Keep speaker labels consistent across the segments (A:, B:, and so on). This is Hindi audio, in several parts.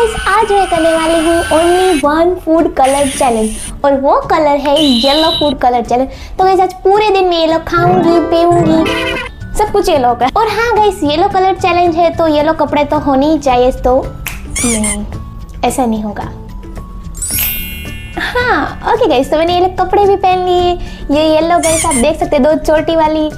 A: गाइस आज मैं करने वाली हूँ only one food colour challenge और वो कलर है येलो फूड कलर चैलेंज। तो गाइस आज पूरे दिन में येलो खाऊंगी पीऊंगी सब कुछ येलो का। और हाँ गाइस येलो कलर चैलेंज है तो येलो कपड़े तो होने ही चाहिए। तो नहीं ऐसा नहीं होगा। हाँ ओके गाइस तो मैंने ये कपड़े भी पहन लिए। ये येलो गाइस आप देख सकते हैं, दो छोटी वाली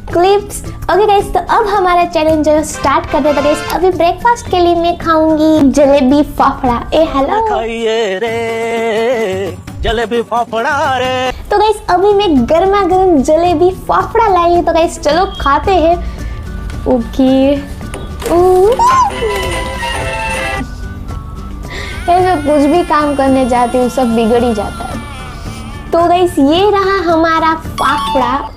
A: क्लिप्स। ओके गाइस तो अब हमारा चैलेंज जो स्टार्ट करते हैं। गाइस अभी ब्रेकफास्ट के लिए मैं खाऊंगी जलेबी फाफड़ा। ए हेलो
B: खाइए रे जलेबी फाफड़ा रे।
A: तो गाइस अभी मैं गर्मा गर्म जलेबी फाफड़ा लाई हूँ। तो गाइस चलो खाते हैं। ओके मैं कुछ भी काम करने जाती हूँ सब बिगड़ ही जाता है। तो गाइस ये रहा हमारा फाफड़ा।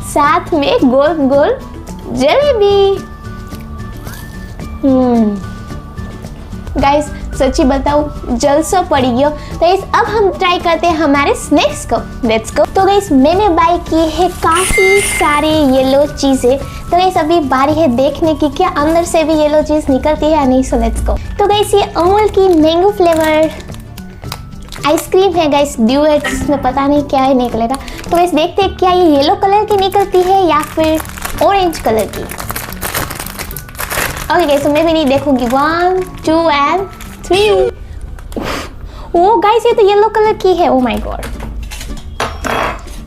A: साथ में गोल गोल जलेबी। गाइस सच्ची बताऊं जलसा पड़ी गया। तो गाइस अब हम ट्राई करते हैं हमारे स्नैक्स को। Let's go. तो गाइस मैंने बाय किए हैं काफी सारे येलो चीजें। तो गाइस अभी बारी है देखने की क्या अंदर से भी येलो चीज निकलती है या नहीं। So let's go. तो गाइस ये अमूल की मैंगो फ्लेवर आइसक्रीम है गाइस ड्यूएट। इसमें पता नहीं क्या ही निकलेगा। तो गाइस देखते हैं क्या ये येलो कलर की निकलती है या फिर ऑरेंज कलर की। ओके गाइस तो मैं भी नहीं देखूंगी। 1 2 and 3। ओ गाइस ये तो येलो कलर की है। ओ माय गॉड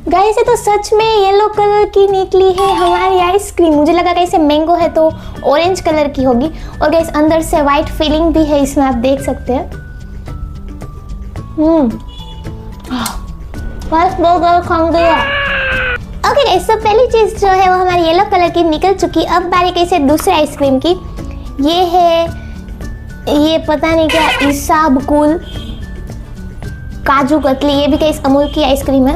A: गाइस ये तो सच में येलो कलर की निकली है हमारी आइसक्रीम। मुझे लगा गाइस मैंगो है तो ऑरेंज कलर की होगी। और गाइस अंदर से वाइट फीलिंग भी है इसमें, आप देख सकते हैं। बस बर्गर खाऊंगी। ओके गाइस तो पहली चीज जो है वो हमारी येलो कलर की निकल चुकी। अब बारी कैसे दूसरे आइसक्रीम की। ये है ये पता नहीं क्या इसाबकुल काजू कतली। ये भी गाइस अमूल की आइसक्रीम है।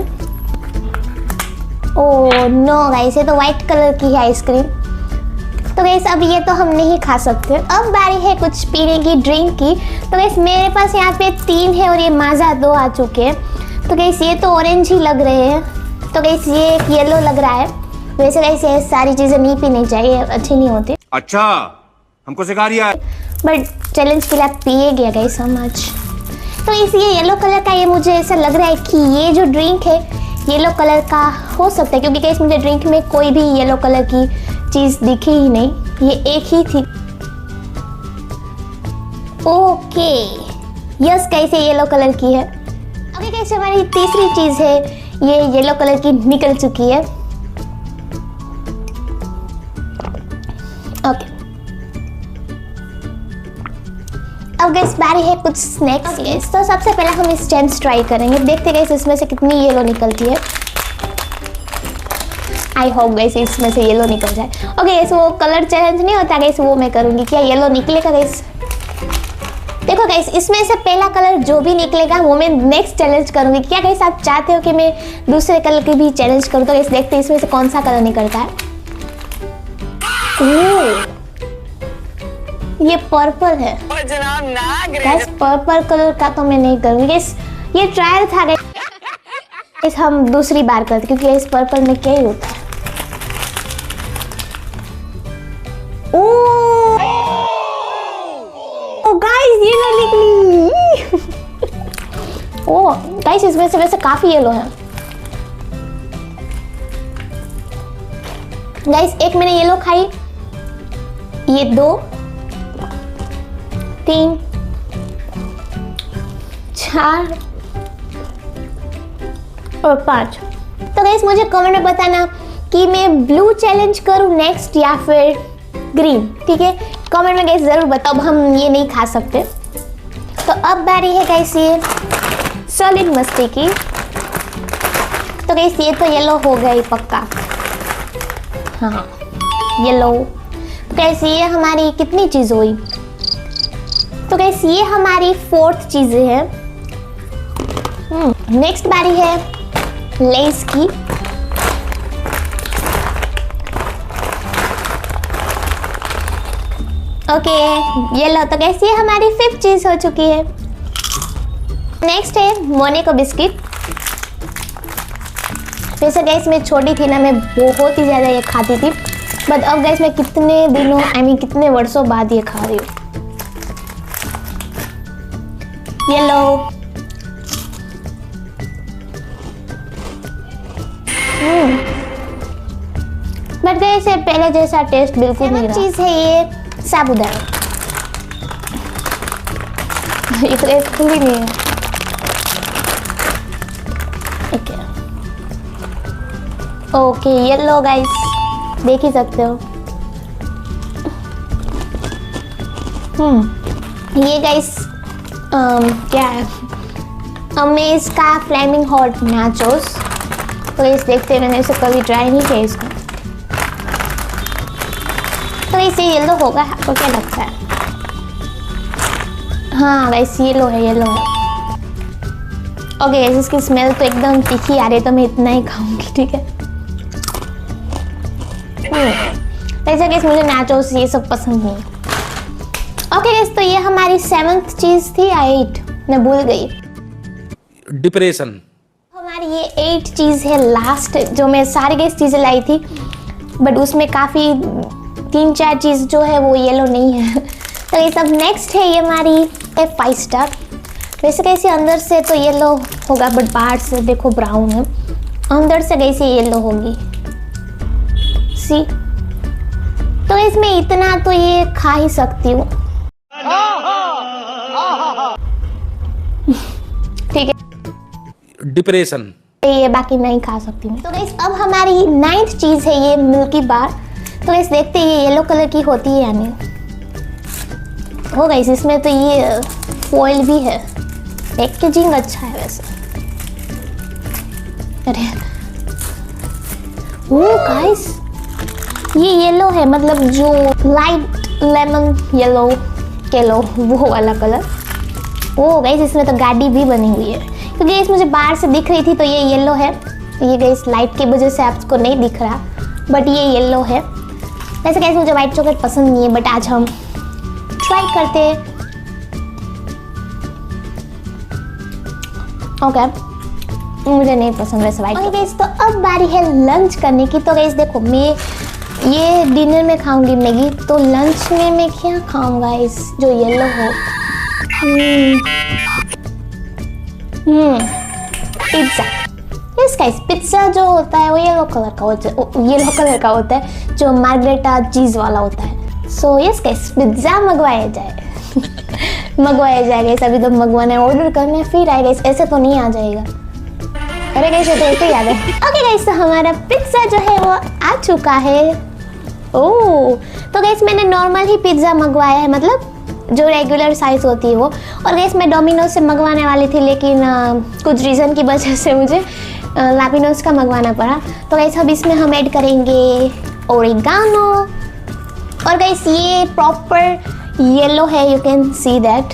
A: ओह नो गाइस ये तो व्हाइट कलर की है आइसक्रीम। तो गाइस अब ये तो हम नहीं खा सकते। अब बारी है कुछ पीने की ड्रिंक की। तो गाइस मेरे पास यहाँ पे 3 है और ये माजा 2 आ चुके हैं। तो गाइस ये तो ऑरेंज ही लग रहे हैं। तो गाइस ये एक येलो लग रहा है। वैसे गाइस ये सारी चीजें नहीं पीनी चाहिए, अच्छी नहीं होती।
C: अच्छा हमको सिखा रही है।
A: बट चैलेंज के लिए आप पिए गया गाइस सो मच। तो इस ये येलो कलर का ये मुझे ऐसा लग रहा है कि ये जो ड्रिंक है येलो कलर का हो सकता है क्योंकि गाइस मुझे ड्रिंक में कोई भी येलो कलर की चीज दिखी ही नहीं, ये एक ही थी। ओके यस गाइस ये येलो कलर की है। ओके गाइस हमारी तीसरी चीज है ये येलो कलर की निकल चुकी है। ओके अब गाइस बारी है कुछ स्नैक्स की। तो सबसे पहले हम स्टेम्स ट्राई करेंगे। देखते गाइस इसमें से कितनी येलो निकलती है। आई होप गाइस इसमें से येलो निकल जाए। ओके गाइस वो कलर चैलेंज नहीं होता गाइस, वो मैं करूंगी। क्या येलो निकलेगा गाइस? देखो गाइस इसमें से पहला कलर जो भी निकलेगा वो मैं नेक्स्ट चैलेंज करूंगी। क्या गाइस आप चाहते हो कि मैं दूसरे कलर की भी चैलेंज करूँ? तो गाइस देखते हैं इसमें से कौन सा कलर निकलता है। ये पर्पल है गाइस। पर्पल कलर का तो मैं नहीं करूंगी गाइस, ये ट्रायल था गाइस। हम दूसरी बार करते क्योंकि इस पर्पल में क्या ही होता है। ओ गाइस ये ना निकली। ओ गाइस इसमें से वैसे काफी येलो है गाइस। एक मैंने येलो खाई, ये 2 3 4 और 5। तो गाइस मुझे कमेंट में बताना कि मैं ब्लू चैलेंज करूं नेक्स्ट या फिर ग्रीन। ठीक है कमेंट में गाइस जरूर बताओ। अब हम ये नहीं खा सकते। तो अब बारी है गाइस ये सॉलिड मस्ती की। तो गाइस ये तो येलो हो गया ही पक्का। हाँ येलो। गाइस ये हमारी कितनी चीज हुई? तो गाइस ये हमारी 4th चीजें हैं। नेक्स्ट बारी है लेस की। Okay yellow. तो गाइस ये हमारी 5th चीज हो चुकी है। नेक्स्ट है मोनेको बिस्किट। वैसे गैस मैं छोटी थी ना, मैं बहुत ही ज़्यादा ये खाती थी, बट अब गैस मैं कितने दिनों कितने वर्षों बाद ये खा रही हूँ। येलो बट गैस ये पहले जैसा टेस्ट बिल्कुल नहीं रहा। चीज़ है ये साबूदाना, इतना खुली नहीं है। ओके येलो गाइस, देख ही सकते हो। ये गाइस क्या है, अमेज का फ्लेमिंग हॉट नाचोस। तो इस देखते मैंने इसे कभी ट्राई नहीं किया इसको, तो इसे येलो होगा, आपको क्या लगता है? हाँ गाइस येलो है, येलो है। ओके गाइस, इसकी स्मेल तो एकदम तीखी आ रही है, तो मैं इतना ही खाऊंगी, ठीक है। वैसे गाइस मुझे नाचोस ये सब पसंद नहीं। ओके गाइस, तो ये हमारी 7th चीज थी या 8, मैं भूल गई।
C: डिप्रेशन।
A: हमारी ये 8 चीज है लास्ट, जो मैं सारी गाइस चीजें लाई थी, बट उसमें काफी 3-4 चीज जो है वो येलो नहीं है। तो ये सब नेक्स्ट है ये हमारी F5 स्टार। वैसे कैसे अंदर से तो येलो होगा, बट बाहर से देखो ब्राउन है, अंदर से कैसे येलो होगी, सी। तो इसमें इतना तो ये खा ही सकती हूँ, ठीक है।
C: डिप्रेशन।
A: ये बाकी नहीं खा सकती मैं। तो गाइस अब हमारी 9th चीज है ये मिल्की बार। तो गाइस देखते हैं ये येलो कलर की होती है या नहीं। हो गाइस, इसमें तो ये फॉइल भी है, पैकेजिंग अच्छा है वैसे। अरे ओ गाइस, ये येलो है, मतलब जो लाइट लेमन येलो केलो, वो वाला कलर। ओ गाइस, इसमें तो गाड़ी भी बनी हुई है, क्योंकि इस मुझे बाहर से दिख रही थी तो ये येलो है। ये गाइस लाइट की वजह से आपको नहीं दिख रहा, बट ये येलो है। वैसे गाइस मुझे व्हाइट चॉकलेट पसंद नहीं है, बट आज हम ट्राई करते हैं। ओके, मुझे नहीं पसंद वैसे व्हाइट। ओके गाइस, तो अब बारी है लंच करने की। तो गाइस देखो, मैं ये डिनर में खाऊंगी मैगी, तो लंच में मैं क्या खाऊंगा गाइस जो येलो हो? पिज्ज़ा। यस गाइस, पिज्ज़ा जो होता है वो येलो कलर का होता है, जो मार्गरेटा चीज़ वाला होता है। सो यस गाइस, पिज्ज़ा मंगवाया जाए। मंगवाया जाएगा, अभी तो मंगवाना है, ऑर्डर करना है, फिर आएगा। ऐसे तो नहीं आ जाएगा। अरे गाइस, ये तो ऐसे ही आ गया। ओके गाइस, तो हमारा पिज्ज़ा जो है वो आ चुका है। ओह, तो गाइस मैंने नॉर्मल ही पिज्ज़ा मंगवाया है, मतलब जो रेगुलर साइज होती है वो। और गाइस मैं डोमिनोज से मंगवाने वाली थी, लेकिन कुछ रीज़न की वजह से मुझे लापिनोज का मंगवाना पड़ा। तो गाइस अब इसमें हम ऐड करेंगे ओरिगानो। और गाइस ये प्रॉपर येलो है, you can see that.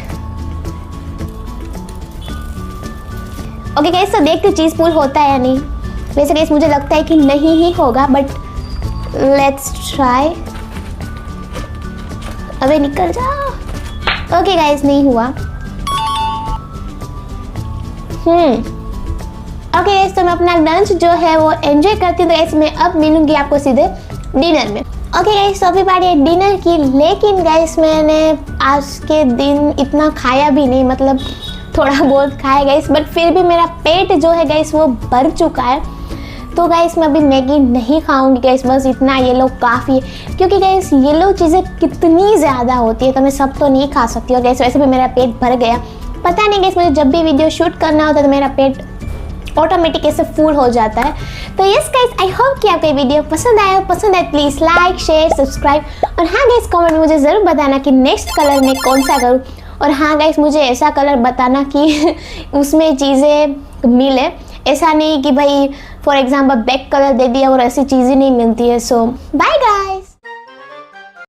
A: Okay guys, तो देखते चीज़ पूल होता है या नहीं। वैसे गाइस मुझे लगता है कि नहीं ही होगा, बट लेट्स ट्राई। अबे निकल जा। ओके गाइस, नहीं हुआ। ओके गाइस, तो मैं अपना लंच जो है वो एंजॉय करती हूँ। तो गाइस मैं अब मिलूंगी आपको सीधे डिनर में। ओके गाइस, तो अभी बारी है डिनर की, लेकिन गाइस मैंने आज के दिन इतना खाया भी नहीं, मतलब थोड़ा बहुत खाया गाइस, बट फिर भी मेरा पेट जो है गाइस वो भर चुका है। तो गाइस मैं अभी मैगी नहीं खाऊंगी गाइस, बस इतना येलो काफ़ी है, क्योंकि गाइस येलो चीज़ें कितनी ज़्यादा होती है, तो मैं सब तो नहीं खा सकती हूँ गाइस। वैसे भी मेरा पेट भर गया, पता नहीं गाइस, मुझे जब भी वीडियो शूट करना होता है तो मेरा पेट ऑटोमेटिक ऐसे फुल हो जाता है। तो यस गाइस, आई होप कि आपको ये वीडियो पसंद आए प्लीज़ लाइक शेयर सब्सक्राइब। और हाँ गाइस, कमेंट में मुझे ज़रूर बताना कि नेक्स्ट कलर में कौन सा करूँ। और हाँ गाइस, मुझे ऐसा कलर बताना कि उसमें चीज़ें मिले, ऐसा नहीं कि भाई फॉर एग्जाम्पल ब्लैक कलर दे दिया और ऐसी चीज़ें नहीं मिलती है। सो बाय गाइस।